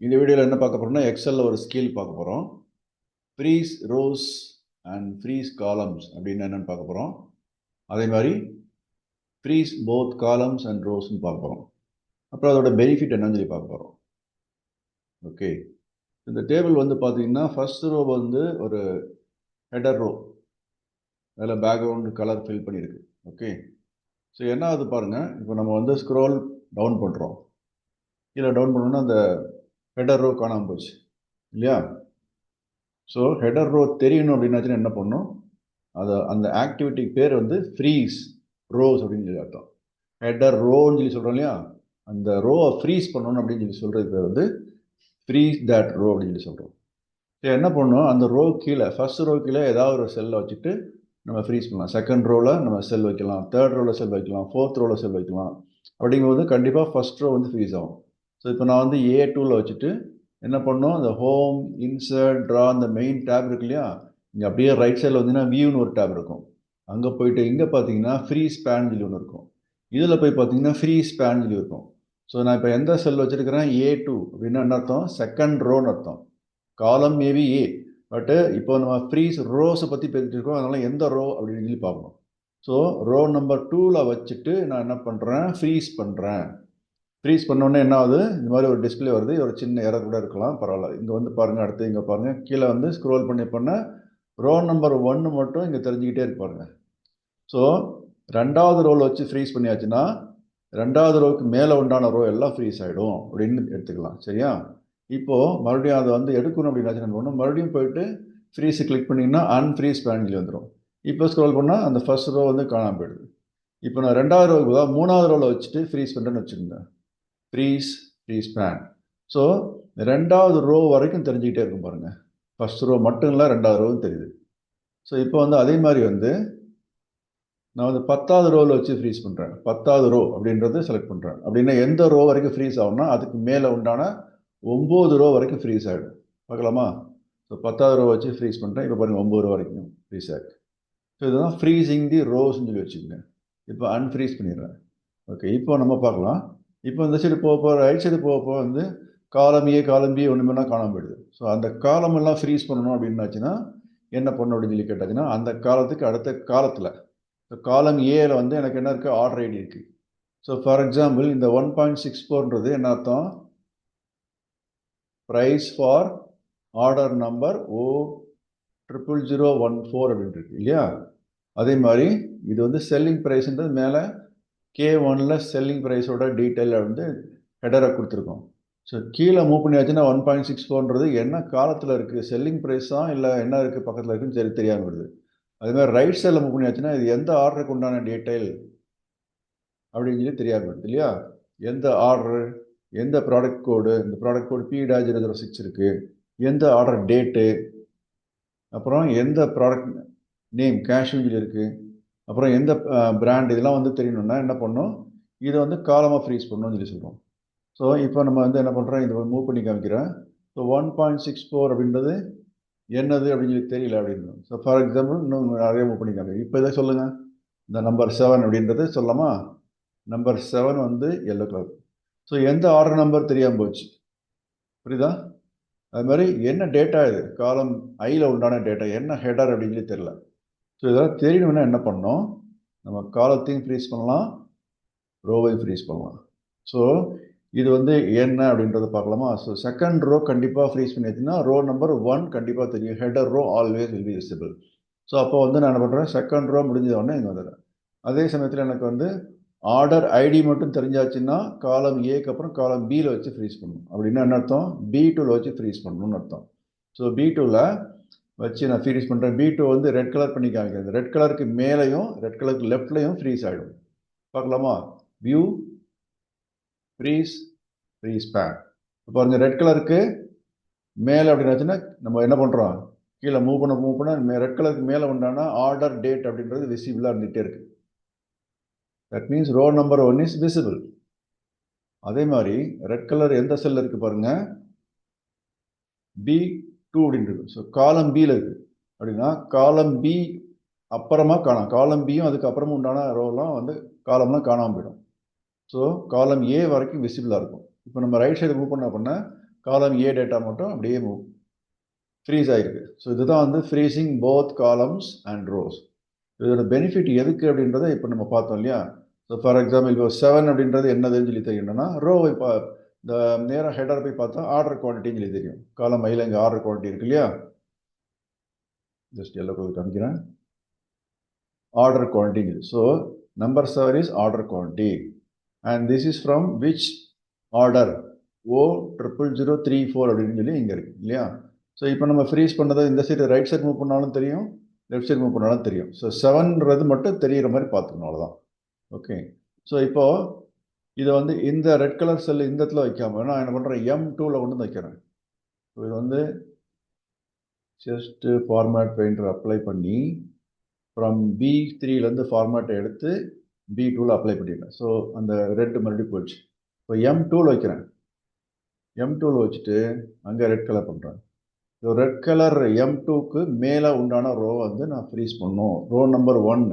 இந்த வீடியோவில் என்ன பார்க்க போறோம்னா எக்ஸலில் ஒரு ஸ்கில் பார்க்க போகிறோம். Freeze rows and freeze columns அப்படின்னு என்னென்னு பார்க்க போகிறோம். அதே மாதிரி ஃப்ரீஸ் போத் காலம்ஸ் அண்ட் ரோஸ்ன்னு பார்க்க போகிறோம். அப்புறம் அதோட பெனிஃபிட் என்னன்னு சொல்லி பார்க்க போகிறோம். ஓகே, இந்த டேபிள் வந்து பார்த்தீங்கன்னா ஃபர்ஸ்ட் ரோ வந்து ஒரு ஹெடர் ரோ, அதில் பேக்ரவுண்ட் கலர் ஃபில் பண்ணியிருக்கு. ஓகே, ஸோ என்ன ஆகுது பாருங்கள். இப்போ நம்ம வந்து ஸ்க்ரோல் டவுன் பண்ணுறோம். கீழே டவுன் பண்ணோன்னா அந்த ஹெடர் ரோ காணாமல் போச்சு இல்லையா? ஸோ ஹெடர் ரோ தெரியணும் அப்படின்னாச்சுன்னா என்ன பண்ணணும், அது அந்த ஆக்டிவிட்டி பேர் வந்து ஃப்ரீஸ் ரோஸ் அப்படின்னு சொல்லி அர்த்தம். ஹெடர் ரோன்னு சொல்லி சொல்கிறோம் இல்லையா, அந்த ரோவை ஃப்ரீஸ் பண்ணணும் அப்படின்னு சொல்லி சொல்கிறது பேர் வந்து ஃப்ரீஸ் தட் ரோ அப்படின்னு சொல்லி சொல்கிறோம். ஸோ என்ன பண்ணணும், அந்த ரோ கீழே ஃபர்ஸ்ட் ரோ கீழே ஏதாவது ஒரு செல்லை வச்சுட்டு நம்ம ஃப்ரீஸ் பண்ணலாம். செகண்ட் ரோவில் நம்ம செல் வைக்கலாம், தேர்ட் ரோவில் செல் வைக்கலாம், ஃபோர்த் ரோவில் செல் வைக்கலாம். அப்படிங்கும்போது கண்டிப்பாக ஃபர்ஸ்ட் ரோ வந்து ஃப்ரீஸ் ஆகும். ஸோ இப்போ நான் வந்து A2வில் வச்சுட்டு என்ன பண்ணோம், அந்த ஹோம் இன்சர்ட் ட்ரா அந்த மெயின் டேப் இருக்கு இல்லையா, இங்கே அப்படியே ரைட் சைடில் வந்தீங்கன்னா வியூன்னு ஒரு டேப் இருக்கும். அங்கே போயிட்டு இங்கே பார்த்தீங்கன்னா ஃப்ரீ ஸ்பேன் சொல்லி ஒன்று இருக்கும். இதில் போய் பார்த்தீங்கன்னா ஃப்ரீ ஸ்பேன் சொல்லி இருக்கும். ஸோ நான் இப்போ எந்த செல் வச்சுருக்கிறேன், A2 அப்படின்னா என்ன அர்த்தம், செகண்ட் ரோன்னு அர்த்தம். காலம் மேபி ஏ, பட்டு இப்போ நம்ம ஃப்ரீஸ் ரோஸை பற்றி பேசிட்டு இருக்கோம், அதனால் எந்த ரோ அப்படின்னு சொல்லி பார்க்கணும். ஸோ ரோ நம்பர் 2ல் வச்சுட்டு நான் என்ன பண்ணுறேன், ஃப்ரீஸ் பண்ணுறேன். ஃப்ரீஸ் பண்ணோடனே என்ன ஆகுது, இந்த மாதிரி ஒரு டிஸ்பிளே வருது. ஒரு சின்ன எரர் கூட இருக்கலாம், பரவாயில்ல. இங்கே வந்து பாருங்கள், அடுத்து இங்கே பாருங்கள், கீழே வந்து ஸ்க்ரோல் பண்ண ரோ நம்பர் 1 மட்டும் இங்கே தெரிஞ்சுக்கிட்டே இருக்கு பாருங்க. ஸோ ரெண்டாவது ரோவில் வச்சு ஃப்ரீஸ் பண்ணியாச்சுன்னா ரெண்டாவது ரோவுக்கு மேலே உண்டான ரோ எல்லாம் ஃப்ரீஸ் ஆகிடும் அப்படின்னு எடுத்துக்கலாம். சரியா? இப்போது மறுபடியும் அதை வந்து எடுக்கணும் அப்படின்னாச்சு என்ன பண்ணணும், மறுபடியும் போயிட்டு ஃப்ரீஸை கிளிக் பண்ணிங்கன்னா அன்ஃப்ரீஸ் பேனல் வந்துடும். இப்போ ஸ்க்ரோல் பண்ணால் அந்த ஃபர்ஸ்ட் ரோ வந்து காணாமல் போயிடுது. இப்போ நான் ரெண்டாவது ரோவுக்கு தான் மூணாவது ரோவில் வச்சுட்டு ஃப்ரீஸ் பண்ணுறேன்னு வச்சுக்கோங்க, ஃப்ரீ ஸ்பேன். ஸோ ரெண்டாவது ரோ வரைக்கும் தெரிஞ்சுக்கிட்டே இருக்கும் பாருங்கள். ஃபர்ஸ்ட் ரோ மட்டும் இல்லை, ரெண்டாவது ரோவும் தெரியுது. ஸோ இப்போ வந்து அதே மாதிரி வந்து நான் வந்து 10வது ரோவில் வச்சு ஃப்ரீஸ் பண்ணுறேன். 10வது ரோ அப்படின்றது செலக்ட் பண்ணுறேன். அப்படின்னா எந்த ரோ வரைக்கும் ஃப்ரீஸ் ஆகும்னா அதுக்கு மேலே உண்டான 9 ரோ வரைக்கும் ஃப்ரீஸ் ஆகிடும். பார்க்கலாமா? ஸோ 10வது ரோ வச்சு ஃப்ரீஸ் பண்ணுறேன். இப்போ பாருங்கள் 9 ரோ வரைக்கும் ஃப்ரீஸ் ஆகிருக்கு. ஸோ இதுதான் ஃப்ரீசிங் தி ரோஸ்ன்னு சொல்லி வச்சுக்கோங்க. இப்போ அன்ஃப்ரீஸ் பண்ணிடுறேன். ஓகே, இப்போ நம்ம பார்க்கலாம். இப்போ இந்த சைடு போக ரைட் சைடு போக வந்து காலம் ஏ காலம் பி ஒன்றுமேனா காணாமல் போயிடுது. ஸோ அந்த காலம் எல்லாம் ஃப்ரீஸ் பண்ணணும் அப்படின்னாச்சுன்னா என்ன பண்ணணும் அப்படின்னு சொல்லி கேட்டாச்சுன்னா, அந்த காலத்துக்கு அடுத்த காலத்தில் காலம் ஏல வந்து எனக்கு என்ன இருக்குது, ஆர்டர் ஐடி இருக்குது. ஸோ ஃபார் எக்ஸாம்பிள் இந்த 1.64ன்றது என்ன அர்த்தம், price for order number O00014 அப்படின்ட்டு இருக்கு இல்லையா? அதே மாதிரி இது வந்து செல்லிங் ப்ரைஸ்ன்றது மேலே K1ல் செல்லிங் ப்ரைஸோட டீட்டெயில் வந்து ஹெடரை கொடுத்துருக்கோம். ஸோ கீழே மூவ் பண்ணியாச்சுன்னா 1.64ன்றது என்ன காலத்தில் இருக்குது, செல்லிங் ப்ரைஸா இல்லை என்ன இருக்குது பக்கத்தில் இருக்குன்னு சரி தெரியாமல் வருது. அதேமாதிரி ரைட் சைடில் மூவ் பண்ணியாச்சுன்னா இது எந்த ஆர்டருக்கு உண்டான டீட்டெயில் அப்படின்னு சொல்லி தெரியாமல் வருது இல்லையா? எந்த ஆர்டரு, எந்த ப்ராடக்ட் கோடு, இந்த ப்ராடக்ட் கோடு P-006 இருக்குது, எந்த ஆர்டர் டேட்டு, அப்புறம் எந்த ப்ராடக்ட் நேம் கேஷ்னு சொல்லி இருக்குது, அப்புறம் எந்த பிராண்ட், இதெல்லாம் வந்து தெரியணும்னா என்ன பண்ணணும், இதை வந்து காலமாக ஃப்ரீஸ் பண்ணணும்னு சொல்லி சொல்கிறோம். ஸோ இப்போ நம்ம வந்து என்ன பண்ணுறோம், இதை மூவ் பண்ணி காமிக்கிறேன். ஸோ 1.64 அப்படின்றது என்னது அப்படின்னு சொல்லி தெரியல அப்படின்னு. ஸோ ஃபார் எக்ஸாம்பிள் இன்னும் நிறைய மூவ் பண்ணி காமிக்கிறேன். இப்போ இதை சொல்லுங்கள், இந்த நம்பர் 7 அப்படின்றது சொல்லலாமா? நம்பர் 7 வந்து எல்லோ கலர். ஸோ எந்த ஆர்டர் நம்பர் தெரியாமல் போச்சு, புரியுதா? அது மாதிரி என்ன டேட்டா, இது காலம் ஐயில் உண்டான டேட்டா, என்ன ஹெடர் அப்படின்னு சொல்லி தெரியல. ஸோ இதெல்லாம் தெரியணும்னா என்ன பண்ணோம், நம்ம காலத்தையும் ஃப்ரீஸ் பண்ணலாம், ரோவையும் ஃப்ரீஸ் பண்ணலாம். ஸோ இது வந்து என்ன அப்படின்றத பார்க்கலாமா? ஸோ செகண்ட் ரோ கண்டிப்பாக ஃப்ரீஸ் பண்ணியாச்சுன்னா ரோ நம்பர் 1 கண்டிப்பாக தெரியும், header row always will be visible. So அப்போ வந்து நான் என்ன பண்ணுறேன், செகண்ட் ரோ முடிஞ்சதோடனே இங்கே வந்துடுறேன். அதே சமயத்தில் எனக்கு வந்து ஆர்டர் ஐடி மட்டும் தெரிஞ்சாச்சுன்னா காலம் ஏக்கு அப்புறம் காலம் பியில் வச்சு ஃப்ரீஸ் பண்ணணும். அப்படின்னா என்ன அர்த்தம், B2ல் வச்சு ஃப்ரீஸ் பண்ணணும்னு அர்த்தம். ஸோ B2ல் வச்சு நான் ஃப்ரீஸ் பண்ணுறேன். B2 வந்து ரெட் கலர் பண்ணி காமிக்கிறேன். ரெட் கலருக்கு மேலேயும் ரெட் கலருக்கு லெஃப்ட்லையும் ஃப்ரீஸ் ஆகிடும். பார்க்கலாமா? View freeze span. பாருங்க, ரெட் கலருக்கு மேலே அப்படின்னாச்சுன்னா நம்ம என்ன பண்ணுறோம், கீழே மூவ் பண்ண ரெட் கலருக்கு மேலே உண்டான ஆர்டர் டேட் அப்படின்றது விசிபிளாக இருந்துகிட்டே இருக்கு. That means row number 1 is visible. அதே மாதிரி ரெட் கலர் எந்த செல்ல இருக்கு பாருங்க, B2 அப்படின்னு இருக்கு. ஸோ காலம் பியில் இருக்கு அப்படின்னா காலம் பி அப்புறமா காணும், காலம் பியும் அதுக்கு அப்புறமா உண்டான ரோலாம் வந்து காலம்லாம் காணாமல் போயிடும். ஸோ காலம் ஏ வரைக்கும் விசிபிளாக இருக்கும். இப்போ நம்ம ரைட் சைடு மூவ் பண்ண காலம் ஏ டேட்டா மட்டும் அப்படியே ஃப்ரீஸ் ஆகிருக்கு. ஸோ இதுதான் வந்து freezing both columns and rose. இதோட பெனிஃபிட் எதுக்கு அப்படின்றத இப்போ நம்ம பார்த்தோம் இல்லையா. ஸோ ஃபார் எக்ஸாம்பிள் இப்போ 7 அப்படின்றது என்னதுன்னு சொல்லி தெரியணும்னா ரோவை இந்த நேராக ஹெடர் போய் பார்த்தா ஆர்டர் குவான்டிட்டின்னு சொல்லி தெரியும். காலம் ஐயில் இங்கே ஆர்டர் குவான்டிட்டி இருக்கு இல்லையா. ஜஸ்ட் எல்லாம் கொடுத்து காமிக்கிறேன். Order quantity. So number 7 is order quantity and this is from which order O0003 4 அப்படின்னு சொல்லி இங்கே இருக்கு இல்லையா. ஸோ இப்போ நம்ம ஃப்ரீஸ் பண்ணதை இந்த சைடு ரைட் சைடு மூவ் பண்ணாலும் தெரியும், லெஃப்ட் சைடு மூவ் பண்ணாலும் தெரியும். ஸோ 7ன்றது மட்டும் தெரிகிற மாதிரி பார்த்துக்கணும், அவ்வளோதான். ஓகே. ஸோ இப்போது இதை வந்து இந்த ரெட் கலர் செல் இந்த இடத்துல வைக்காம நான் என்ன பண்ணுறேன், M2ல் கொண்டு வந்து வைக்கிறேன். ஸோ இது வந்து ஜஸ்ட்டு ஃபார்மேட் பெயிண்டர் அப்ளை பண்ணி ஃப்ரம் B3லேருந்து ஃபார்மேட்டை எடுத்து B2ல் அப்ளை பண்ணிடுறேன். ஸோ அந்த ரெட் மறுபடியும் போயிடுச்சு. இப்போ M2ல் வைக்கிறேன். M2ல் வச்சுட்டு அங்கே ரெட் கலர் பண்ணுறேன். ஸோ ரெட் கலர் M2க்கு மேலே உண்டான ரோ வந்து நான் ஃப்ரீஸ் பண்ணணும். Row number 1.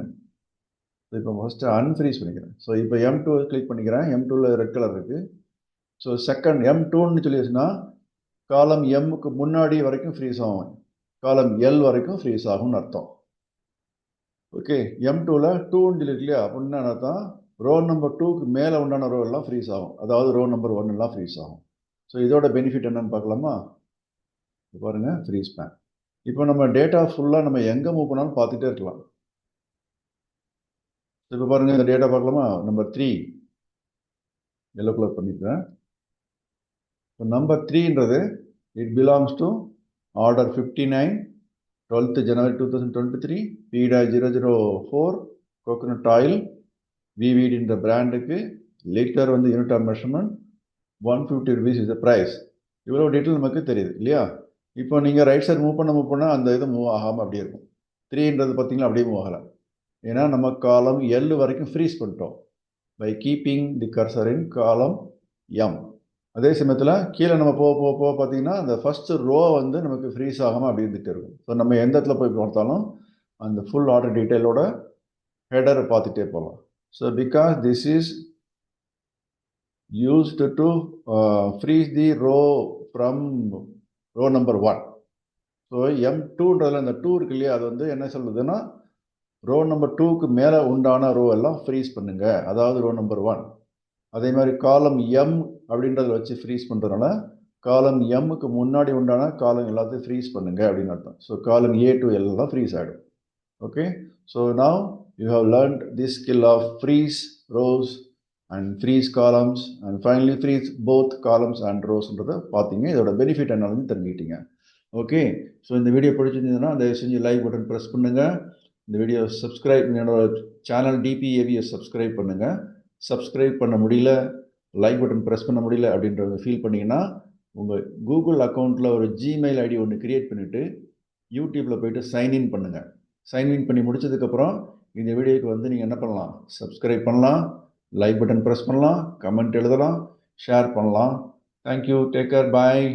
இப்போ ஃபஸ்ட்டு அன்ஃப்ரீஸ் பண்ணிக்கிறேன். ஸோ இப்போ M2 கிளிக் பண்ணிக்கிறேன். M2ல் ரெட் கலர் இருக்குது. ஸோ செகண்ட் M2ன்னு சொல்லி வச்சுன்னா காலம் எம்முக்கு முன்னாடி வரைக்கும் ஃப்ரீஸ் ஆகும், காலம் எல் வரைக்கும் ஃப்ரீஸ் ஆகும்னு அர்த்தம். ஓகே. M2ல் 2ன்னு சொல்லி இருக்கு இல்லையா, அப்படின்னா அர்த்தம் ரோ நம்பர் 2க்கு மேலே உண்டான ரோ எல்லாம் ஃப்ரீஸ் ஆகும், அதாவது ரோ நம்பர் 1 எல்லாம் ஃப்ரீஸ் ஆகும். ஸோ இதோட பெனிஃபிட் என்னன்னு பார்க்கலாமா. பாருங்கள், ஃப்ரீஸ் பேன். இப்போ நம்ம டேட்டா ஃபுல்லாக நம்ம எங்கே மூவ் பண்ணாலும் பார்த்துட்டே இருக்கலாம். இப்போ பாருங்கள், இந்த டேட்டா பார்க்கலாமா. நம்பர் 3 எல்லோ கலர் பண்ணியிருக்கேன். இப்போ நம்பர் 3ன்றது it belongs to order 59 12th January 2023 P-004 coconut oil விவிடின்ற பிராண்டுக்கு லிட்டர் வந்து unit of measurement 150 rupees is the price. இவ்வளோ டீட்டெயில் நமக்கு தெரியுது இல்லையா. இப்போ நீங்கள் ரைட் சைடு மூவ் பண்ணால் அந்த இது மூவ் ஆகாமல் அப்படியே இருக்கும். 3ன்றது பார்த்தீங்கன்னா அப்படியே மூவ் ஆகலை, ஏன்னா நம்ம காலம் எல் வரைக்கும் ஃப்ரீஸ் பண்ணிட்டோம் பை கீப்பிங் தி கர்சர் இன் காலம் எம். அதே சமயத்தில் கீழே நம்ம போக பார்த்தீங்கன்னா அந்த ஃபஸ்ட்டு ரோ வந்து நமக்கு ஃப்ரீஸ் ஆகாமல் அப்படி இருந்துகிட்டே இருக்கும். ஸோ நம்ம எந்த இடத்துல போய் பார்த்தாலும் அந்த ஃபுல் ஆர்டர் டீட்டெயிலோட ஹெடரை பார்த்துட்டே போகலாம். So because this is used to freeze the row from row number 1. So M2ன்றதில் அந்த 2 இருக்கு இல்லையா, அது வந்து என்ன சொல்லுதுன்னா ரோ நம்பர் 2க்கு மேலே உண்டான ரோ எல்லாம் ஃப்ரீஸ் பண்ணுங்க, அதாவது ரோ நம்பர் 1. அதே மாதிரி காலம் எம் அப்படின்றத வச்சு ஃப்ரீஸ் பண்ணுறதுனால காலம் எம்முக்கு முன்னாடி உண்டான காலம் எல்லாத்தையும் ஃப்ரீஸ் பண்ணுங்க அப்படின்னு அர்த்தம். ஸோ காலம் A to L எல்லாம் ஃப்ரீஸ் ஆகிடும். Okay. So now you have learnt this skill of freeze rows and freeze columns and finally freeze both columns and ரோஸ்ன்றதை பார்த்தீங்க. இதோட பெனிஃபிட் என்னன்னு தெரிஞ்சுக்கிட்டீங்க. ஓகே. ஸோ இந்த வீடியோ பிடிச்சிருந்ததுன்னா தயவு செஞ்சு லைக் பட்டன் ப்ரெஸ் பண்ணுங்கள். இந்த வீடியோ சப்ஸ்கிரைப், என்னோட சேனல் DPAVயை சப்ஸ்கிரைப் பண்ணுங்கள். சப்ஸ்கிரைப் பண்ண முடியல, லைக் பட்டன் ப்ரெஸ் பண்ண முடியல அப்படின்றத ஃபீல் பண்ணிங்கன்னா உங்கள் கூகுள் அக்கௌண்ட்டில் ஒரு Gmail ID ஒன்று க்ரியேட் பண்ணிவிட்டு யூடியூப்பில் போய்ட்டு சைன்இன் பண்ணுங்கள். சைன்இன் பண்ணி முடிச்சதுக்கப்புறம் இந்த வீடியோக்கு வந்து நீங்கள் என்ன பண்ணலாம், சப்ஸ்கிரைப் பண்ணலாம், லைக் பட்டன் ப்ரெஸ் பண்ணலாம், கமெண்ட் எழுதலாம், ஷேர் பண்ணலாம். தேங்க்யூ. Take care. பாய்.